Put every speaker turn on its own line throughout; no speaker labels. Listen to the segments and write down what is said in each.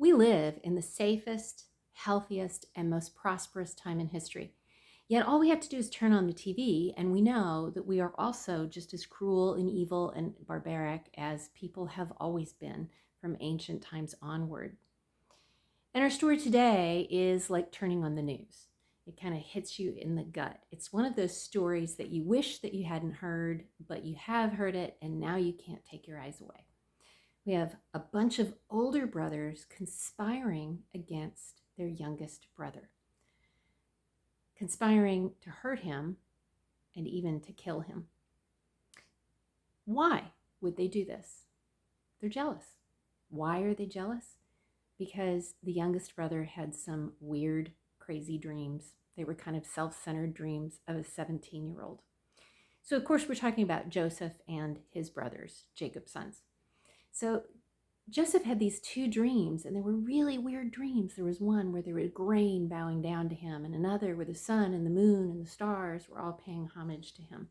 We live in the safest, healthiest, and most prosperous time in history. Yet all we have to do is turn on the TV, and we know that we are also just as cruel and evil and barbaric as people have always been from ancient times onward. And our story today is like turning on the news. It kind of hits you in the gut. It's one of those stories that you wish that you hadn't heard, but you have heard it, and now you can't take your eyes away. We have a bunch of older brothers conspiring against their youngest brother, conspiring to hurt him and even to kill him. Why would they do this? They're jealous. Why are they jealous? Because the youngest brother had some weird, crazy dreams. They were kind of self-centered dreams of a 17-year-old. So, of course, we're talking about Joseph and his brothers, Jacob's sons. So Joseph had these two dreams, and they were really weird dreams. There was one where there was grain bowing down to him, and another where the sun and the moon and the stars were all paying homage to him.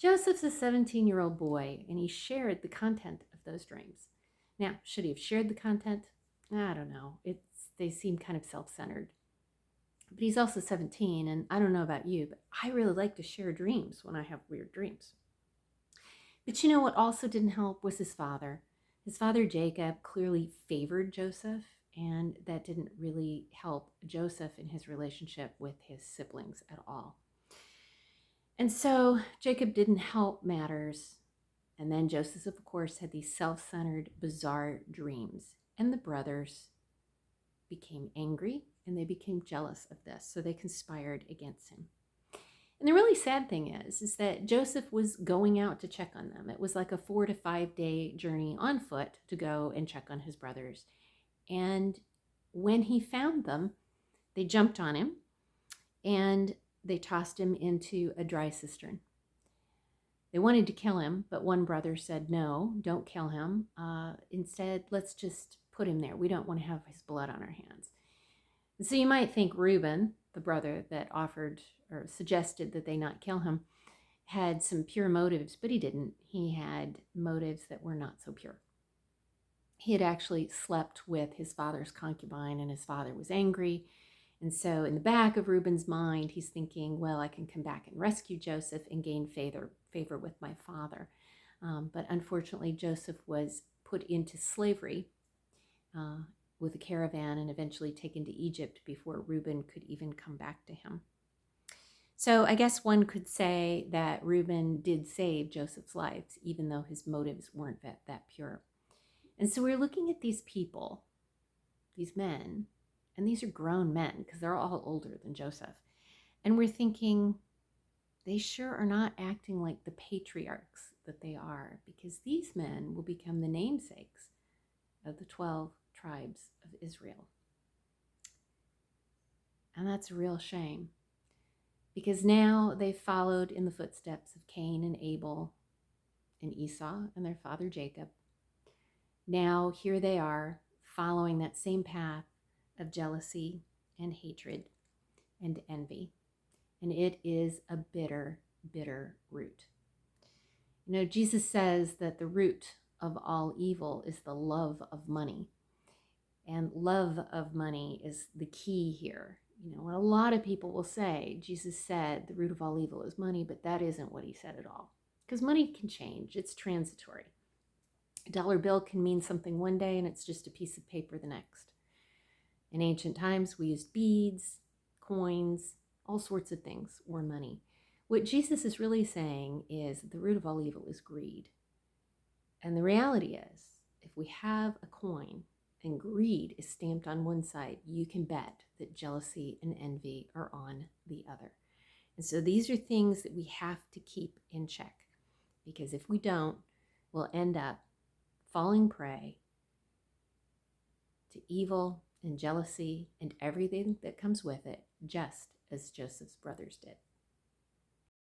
Joseph's a 17-year-old boy, and he shared the content of those dreams. Now, should he have shared the content? I don't know. They seem kind of self-centered. But he's also 17, and I don't know about you, but I really like to share dreams when I have weird dreams. But you know what also didn't help was his father. His father, Jacob, clearly favored Joseph, and that didn't really help Joseph in his relationship with his siblings at all. And so Jacob didn't help matters. And then Joseph, of course, had these self-centered, bizarre dreams. And the brothers became angry, and they became jealous of this. So they conspired against him. And the really sad thing is that Joseph was going out to check on them. It was like a 4 to 5 day journey on foot to go and check on his brothers. And when he found them, they jumped on him and they tossed him into a dry cistern. They wanted to kill him, but one brother said, no, don't kill him. Instead, let's just put him there. We don't want to have his blood on our hands. And so you might think Reuben, the brother that offered or suggested that they not kill him, had some pure motives, but he didn't. He had motives that were not so pure. He had actually slept with his father's concubine, and his father was angry. And so in the back of Reuben's mind, he's thinking, well, I can come back and rescue Joseph and gain favor with my father. But unfortunately, Joseph was put into slavery with a caravan and eventually taken to Egypt before Reuben could even come back to him. So I guess one could say that Reuben did save Joseph's life, even though his motives weren't that pure. And so we're looking at these people, these men, and these are grown men because they're all older than Joseph. And we're thinking, they sure are not acting like the patriarchs that they are, because these men will become the namesakes of the 12 tribes of Israel. And that's a real shame, because now they've followed in the footsteps of Cain and Abel and Esau and their father Jacob. Now here they are following that same path of jealousy and hatred and envy. And it is a bitter, bitter root. You know, Jesus says that the root of all evil is the love of money. And love of money is the key here. You know, and a lot of people will say, Jesus said the root of all evil is money, but that isn't what he said at all. Because money can change. It's transitory. A dollar bill can mean something one day, and it's just a piece of paper the next. In ancient times, we used beads, coins, all sorts of things, or money. What Jesus is really saying is that the root of all evil is greed. And the reality is, if we have a coin and greed is stamped on one side, you can bet that jealousy and envy are on the other. And so these are things that we have to keep in check, because if we don't, we'll end up falling prey to evil and jealousy and everything that comes with it, just as Joseph's brothers did.